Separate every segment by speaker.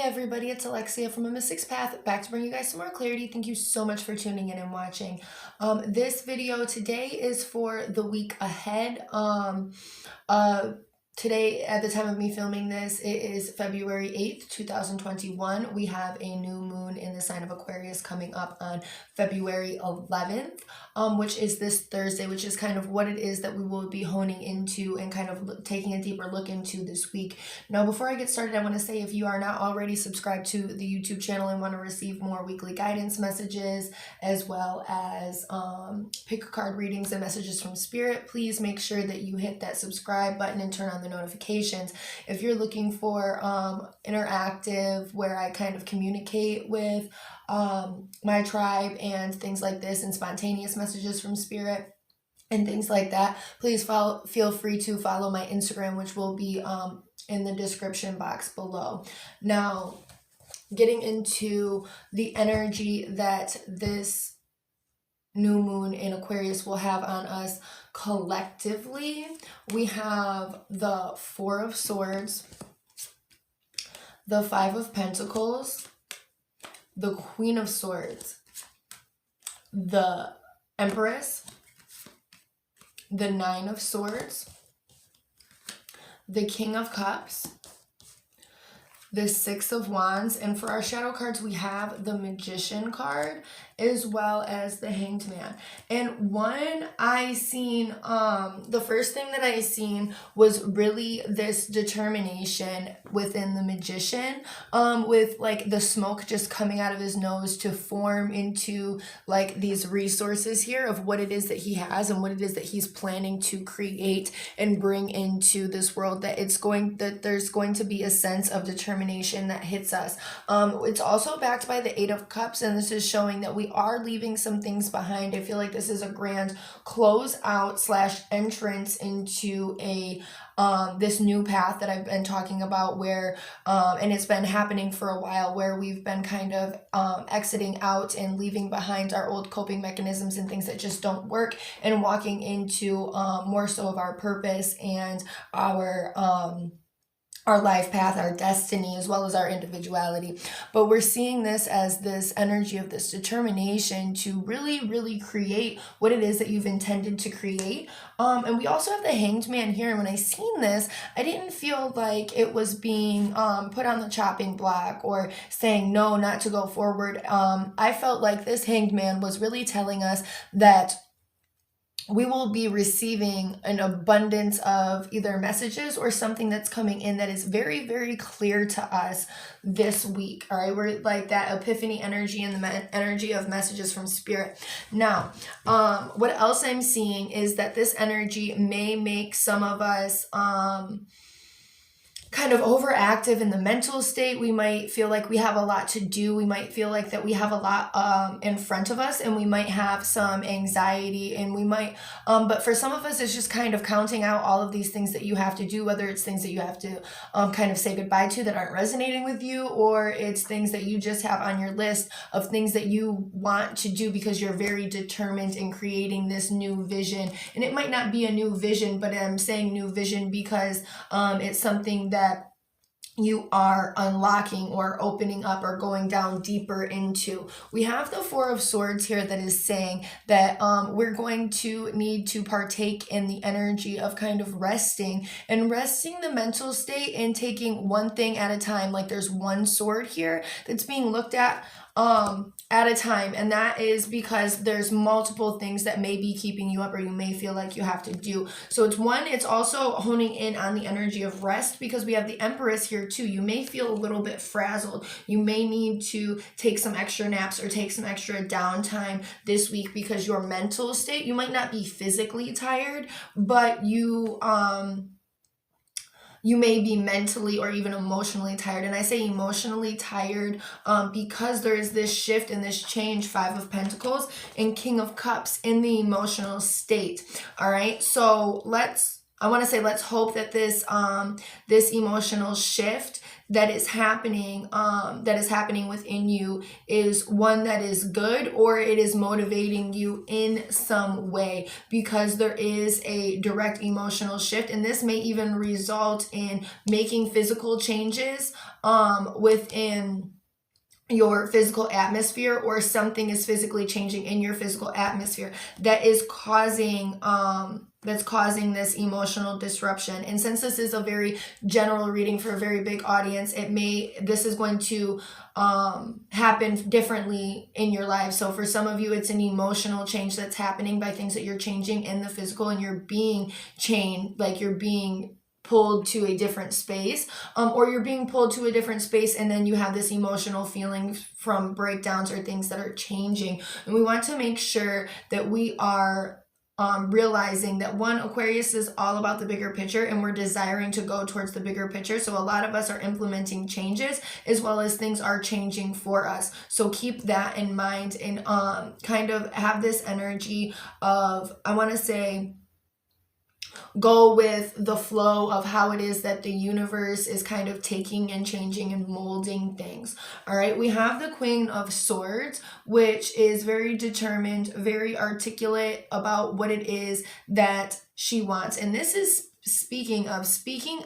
Speaker 1: everybody, it's Alexia from amysticspath, back to bring you guys some more clarity. Thank you so much for tuning in and watching. This video today is for the week ahead. Today, at the time of me filming this, it is February 8th, 2021. We have a new moon in the sign of Aquarius coming up on February 11th, which is this Thursday, which is kind of what it is that we will be honing into and kind of taking a deeper look into this week. Now, before I get started, I want to say if you are not already subscribed to the YouTube channel and want to receive more weekly guidance messages, as well as pick card readings and messages from Spirit, please make sure that you hit that subscribe button and turn on the notifications. If you're looking for interactive, where I kind of communicate with my tribe and things like this, and spontaneous messages from Spirit and things like that, please feel free to follow my Instagram, which will be in the description box below. Now, getting into the energy that this new moon in Aquarius will have on us collectively, we have the Four of Swords, the Five of Pentacles, the Queen of Swords, the Empress, the Nine of Swords, the King of Cups, the Six of Wands, and for our shadow cards we have the Magician card as well as the Hanged Man. And one I seen, the first thing that I seen was really this determination within the Magician, with like the smoke just coming out of his nose to form into like these resources here of what it is that he has and what it is that he's planning to create and bring into this world, that there's going to be a sense of determination that hits us. It's also backed by the Eight of Cups, and this is showing that we are leaving some things behind. I feel like this is a grand close out / entrance into a this new path that I've been talking about, where and it's been happening for a while, where we've been kind of exiting out and leaving behind our old coping mechanisms and things that just don't work, and walking into more so of our purpose and our life path, our destiny, as well as our individuality. But we're seeing this as this energy of this determination to really, really create what it is that you've intended to create. And we also have the Hanged Man here. And when I seen this, I didn't feel like it was being put on the chopping block or saying no, not to go forward. I felt like this Hanged Man was really telling us that we will be receiving an abundance of either messages or something that's coming in that is very, very clear to us this week. All right, we're like that epiphany energy and the energy of messages from Spirit. Now, what else I'm seeing is that this energy may make some of us kind of overactive in the mental state. We might feel like we have a lot to do. We might feel like that we have a lot in front of us, and we might have some anxiety, and we might, but for some of us, it's just kind of counting out all of these things that you have to do, whether it's things that you have to kind of say goodbye to that aren't resonating with you, or it's things that you just have on your list of things that you want to do because you're very determined in creating this new vision. And it might not be a new vision, but I'm saying new vision because it's something that you are unlocking or opening up or going down deeper into. We have the Four of Swords here that is saying that we're going to need to partake in the energy of kind of resting the mental state and taking one thing at a time. Like there's one sword here that's being looked at a time, and that is because there's multiple things that may be keeping you up, or you may feel like you have to do. So it's also honing in on the energy of rest, because we have the Empress here too. You may feel a little bit frazzled. You may need to take some extra naps or take some extra downtime this week, because your mental state, you might not be physically tired, but you may be mentally or even emotionally tired. And I say emotionally tired because there is this shift and this change, Five of Pentacles and King of Cups in the emotional state. All right, so let's I want to say, let's hope that this emotional shift that is happening within you is one that is good, or it is motivating you in some way, because there is a direct emotional shift, and this may even result in making physical changes within your physical atmosphere, or something is physically changing in your physical atmosphere that is causing this emotional disruption. And since this is a very general reading for a very big audience, this is going to happen differently in your life. So for some of you, it's an emotional change that's happening by things that you're changing in the physical, and you're being changed, like you're being pulled to a different space, or you're being pulled to a different space, and then you have this emotional feeling from breakdowns or things that are changing. And we want to make sure that we are realizing that, one, Aquarius is all about the bigger picture, and we're desiring to go towards the bigger picture. So a lot of us are implementing changes, as well as things are changing for us. So keep that in mind, and kind of have this energy of, I want to say, go with the flow of how it is that the universe is kind of taking and changing and molding things. All right, we have the Queen of Swords, which is very determined, very articulate about what it is that she wants. And this is speaking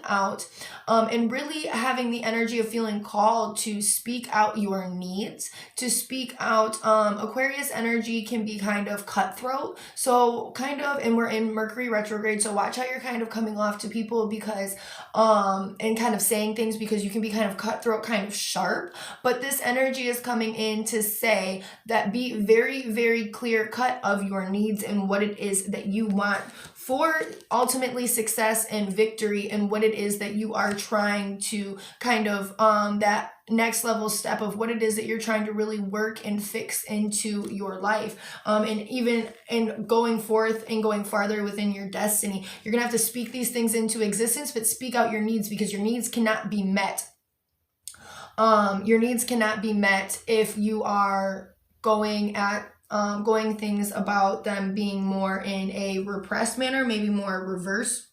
Speaker 1: out, and really having the energy of feeling called to speak out your needs, to speak out. Aquarius energy can be kind of cutthroat, so kind of, and we're in Mercury retrograde, so watch how you're kind of coming off to people, because and kind of saying things, because you can be kind of cutthroat, kind of sharp. But this energy is coming in to say that be very, very clear cut of your needs and what it is that you want for ultimately success and victory, and what it is that you are trying to kind of that next level step of what it is that you're trying to really work and fix into your life, and even in going forth and going farther within your destiny. You're gonna have to speak these things into existence, but speak out your needs, because your needs cannot be met. Your needs cannot be met if you are going things about them being more in a repressed manner, maybe more reverse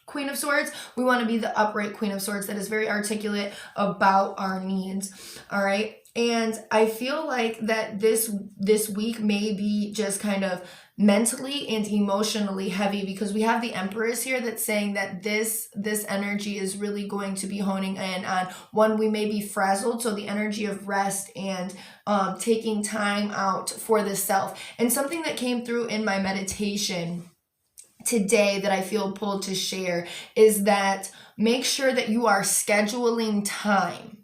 Speaker 1: Queen of Swords. We want to be the upright Queen of Swords that is very articulate about our needs. All right. And I feel like that this week may be just kind of mentally and emotionally heavy, because we have the Empress here that's saying that this energy is really going to be honing in on, one, we may be frazzled, so the energy of rest and taking time out for the self. And something that came through in my meditation today that I feel pulled to share is that make sure that you are scheduling time,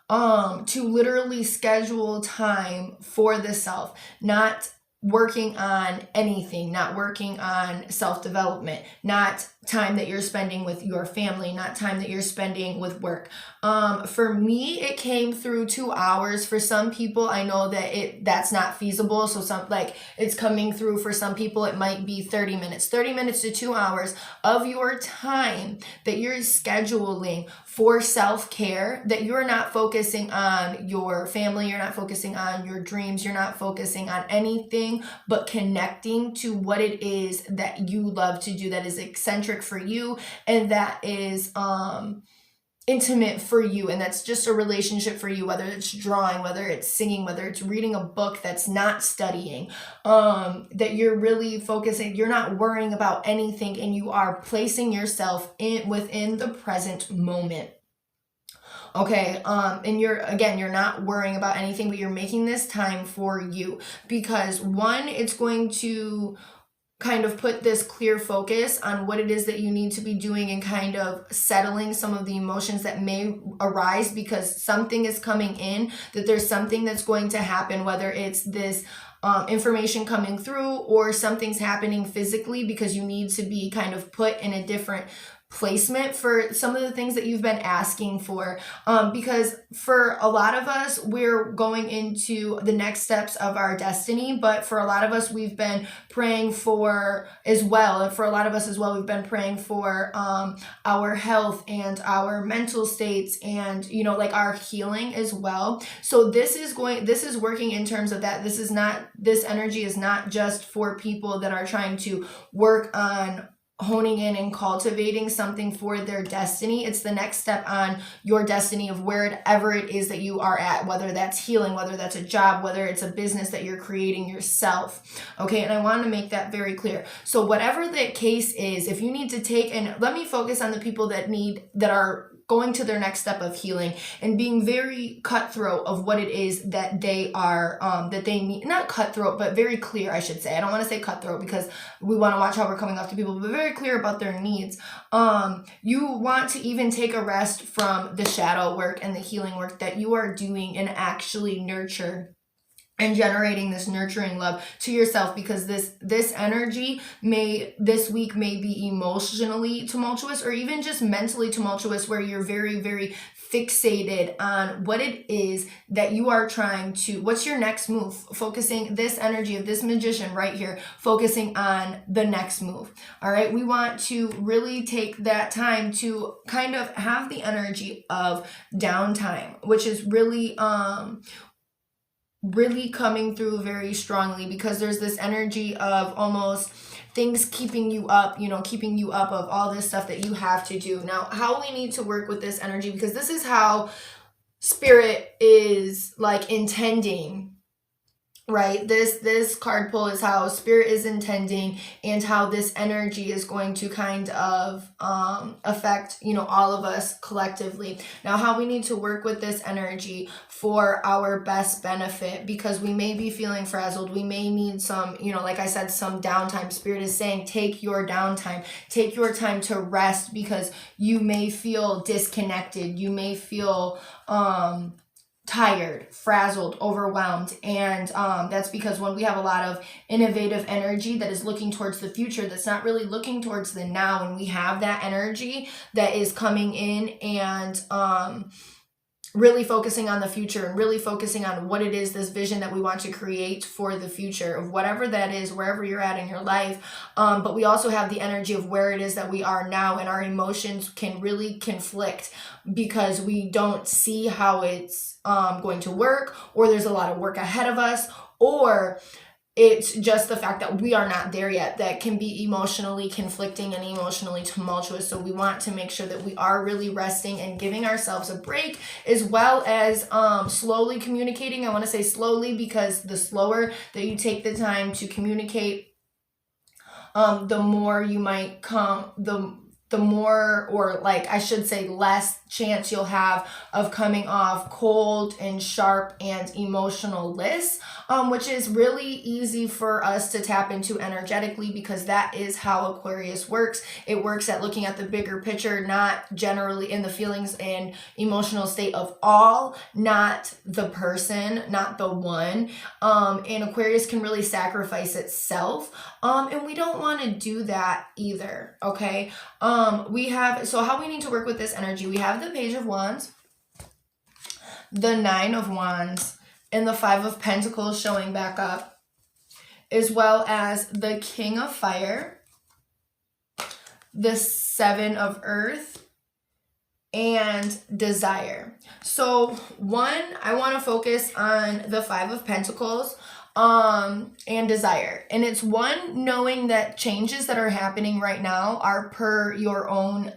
Speaker 1: to literally schedule time for the self, not working on anything, not working on self-development, not time that you're spending with your family, not time that you're spending with work. For me, it came through 2 hours. For some people, I know that that's not feasible. So it's coming through for some people, it might be 30 minutes to 2 hours of your time that you're scheduling for self-care, that you're not focusing on your family, you're not focusing on your dreams, you're not focusing on anything but connecting to what it is that you love to do, that is eccentric for you, and that is intimate for you, and that's just a relationship for you, whether it's drawing, whether it's singing, whether it's reading a book that's not studying, that you're really focusing, you're not worrying about anything, and you are placing yourself within the present moment. Okay, and you're not worrying about anything, but you're making this time for you, because one, it's going to kind of put this clear focus on what it is that you need to be doing, and kind of settling some of the emotions that may arise, because something is coming in, that there's something that's going to happen, whether it's this information coming through, or something's happening physically, because you need to be kind of put in a different placement for some of the things that you've been asking for, because for a lot of us, we're going into the next steps of our destiny, but for a lot of us, we've been praying for as well, and for a lot of us as well, we've been praying for our health and our mental states, and like our healing as well. So this is working in terms of that. This energy is not just for people that are trying to work on honing in and cultivating something for their destiny. It's the next step on your destiny of wherever it is that you are at, whether that's healing, whether that's a job, whether it's a business that you're creating yourself. Okay, and I want to make that very clear. So whatever the case is, if you need to take, and let me focus on the people that are going to their next step of healing and being very cutthroat of what it is that they are, that they need, not cutthroat, but very clear, I should say. I don't want to say cutthroat because we want to watch how we're coming off to people, but very clear about their needs. You want to even take a rest from the shadow work and the healing work that you are doing and actually nurture and generating this nurturing love to yourself, because this energy this week may be emotionally tumultuous or even just mentally tumultuous, where you're very, very fixated on what it is that you are trying to, what's your next move, focusing this energy of this magician right here, focusing on the next move. All right, we want to really take that time to kind of have the energy of downtime, which is really coming through very strongly, because there's this energy of almost things keeping you up, keeping you up of all this stuff that you have to do. Now, how we need to work with this energy, because this is how spirit is like intending, right? This card pull is how spirit is intending, and how this energy is going to kind of affect all of us collectively. Now, how we need to work with this energy for our best benefit, because we may be feeling frazzled, we may need some, like I said, some downtime. Spirit is saying take your downtime, take your time to rest, because you may feel disconnected, you may feel tired, frazzled, overwhelmed. And that's because when we have a lot of innovative energy that is looking towards the future, that's not really looking towards the now, and we have that energy that is coming in and really focusing on the future and really focusing on what it is, this vision that we want to create for the future of whatever that is, wherever you're at in your life. But we also have the energy of where it is that we are now, and our emotions can really conflict because we don't see how it's going to work, or there's a lot of work ahead of us, or it's just the fact that we are not there yet. That can be emotionally conflicting and emotionally tumultuous. So we want to make sure that we are really resting and giving ourselves a break, as well as slowly communicating. I want to say slowly, because the slower that you take the time to communicate, the more you might the more, or like I should say, less chance you'll have of coming off cold and sharp and emotionless, which is really easy for us to tap into energetically, because that is how Aquarius works. It works at looking at the bigger picture, not generally in the feelings and emotional state of all, not the person, not the one. And Aquarius can really sacrifice itself. And we don't want to do that either. Okay. So how we need to work with this energy, we have the Page of Wands, the Nine of Wands, and the Five of Pentacles showing back up, as well as the King of Fire, the Seven of Earth, and Desire. So I want to focus on the Five of Pentacles and desire. And it's knowing that changes that are happening right now are per your own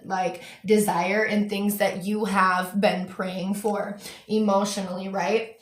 Speaker 1: desire and things that you have been praying for emotionally, right?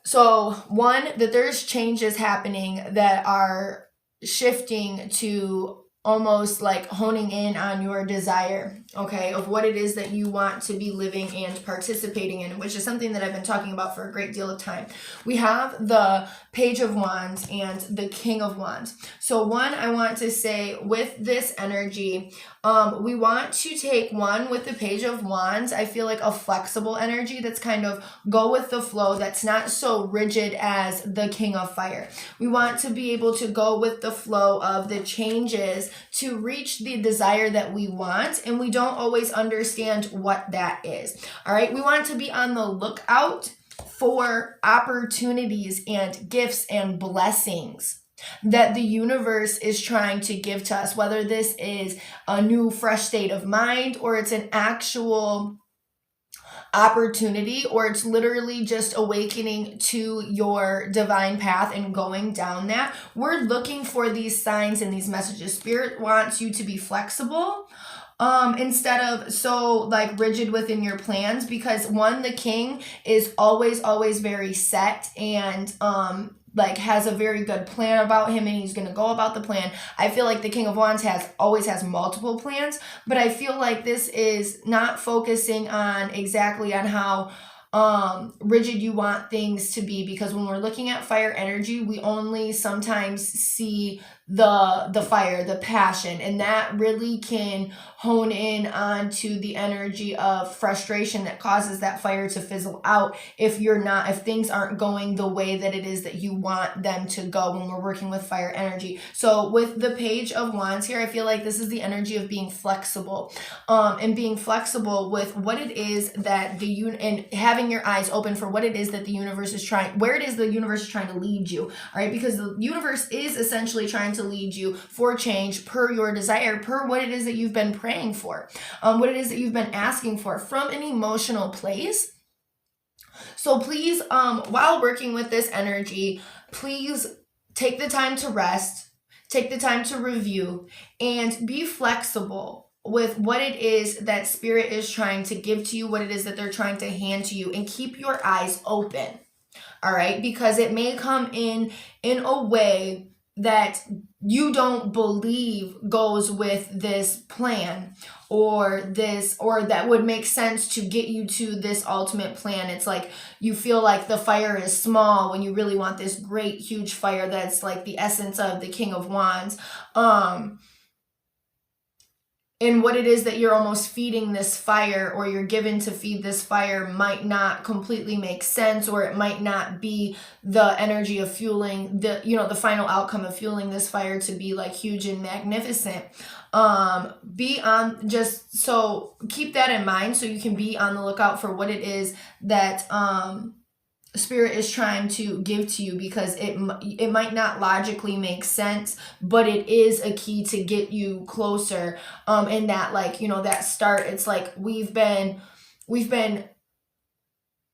Speaker 1: So that there's changes happening that are shifting to almost like honing in on your desire, okay, of what it is that you want to be living and participating in, which is something that I've been talking about for a great deal of time. We have the Page of Wands and the King of Wands. So I want to say with this energy, we want to take with the Page of Wands, I feel like a flexible energy that's kind of go with the flow, that's not so rigid as the King of Fire. We want to be able to go with the flow of the changes to reach the desire that we want, and we don't always understand what that is. All right, we want to be on the lookout for opportunities and gifts and blessings that the universe is trying to give to us, whether this is a new fresh state of mind or it's an actual opportunity, or it's literally just awakening to your divine path and going down that. We're looking for these signs and these messages. Spirit wants you to be flexible instead of so like rigid within your plans, because one, the king is always very set and like has a very good plan about him, and he's going to go about the plan. I feel like the King of Wands always has multiple plans, but I feel like this is not focusing on exactly on how rigid you want things to be, because when we're looking at fire energy, we only sometimes see the fire, the passion, and that really can hone in onto the energy of frustration that causes that fire to fizzle out if things aren't going the way that it is that you want them to go when we're working with fire energy. So with the Page of Wands here, I feel like this is the energy of being flexible, and being flexible with what it is that and having your eyes open for what it is that the universe is where it is the universe is trying to lead you. All right, because the universe is essentially trying to lead you for change per your desire, per what it is that you've been praying for, what it is that you've been asking for from an emotional place. So please, while working with this energy, please take the time to rest, take the time to review, and be flexible with what it is that Spirit is trying to give to you, what it is that they're trying to hand to you, and keep your eyes open. All right, because it may come in a way that you don't believe goes with this plan, or that would make sense to get you to this ultimate plan. It's like you feel like the fire is small when you really want this great huge fire that's like the essence of the King of Wands. And what it is that you're almost feeding this fire, or you're given to feed this fire, might not completely make sense, or it might not be the energy of fueling the final outcome of fueling this fire to be like huge and magnificent. So keep that in mind, so you can be on the lookout for what it is that Spirit is trying to give to you, because it might not logically make sense, but it is a key to get you closer. In that, like, that start, it's like we've been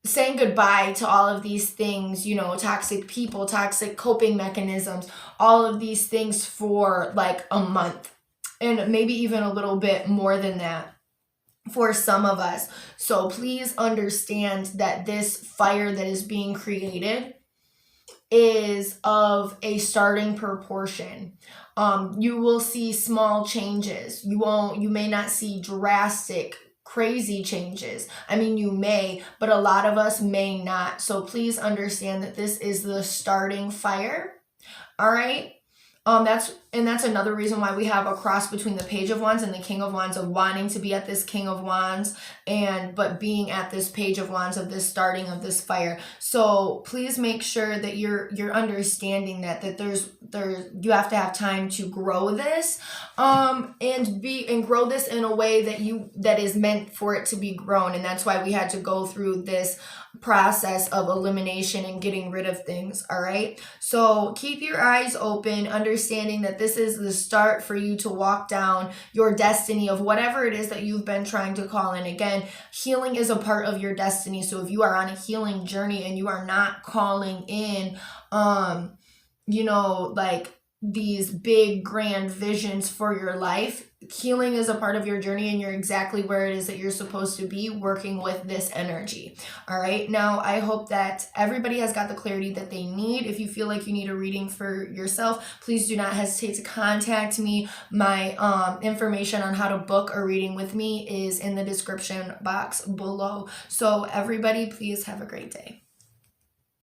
Speaker 1: saying goodbye to all of these things, toxic people, toxic coping mechanisms, all of these things for like a month, and maybe even a little bit more than that for some of us. So please understand that this fire that is being created is of a starting proportion. You will see small changes. You may not see drastic, crazy changes. I mean, you may, but a lot of us may not. So please understand that this is the starting fire. All right. That's another reason why we have a cross between the Page of Wands and the King of Wands, of wanting to be at this King of Wands but being at this Page of Wands, of this starting of this fire. So please make sure that you're understanding that you have to have time to grow this, and grow this in a way that is meant for it to be grown. And that's why we had to go through this process of elimination and getting rid of things. All right, so keep your eyes open, understanding that this is the start for you to walk down your destiny of whatever it is that you've been trying to call in. Again, healing is a part of your destiny. So if you are on a healing journey and you are not calling in like these big grand visions for your life, healing is a part of your journey, and you're exactly where it is that you're supposed to be, working with this energy. All right, now I hope that everybody has got the clarity that they need. If you feel like you need a reading for yourself, please do not hesitate to contact me. My information on how to book a reading with me is in the description box below. So everybody, please have a great day.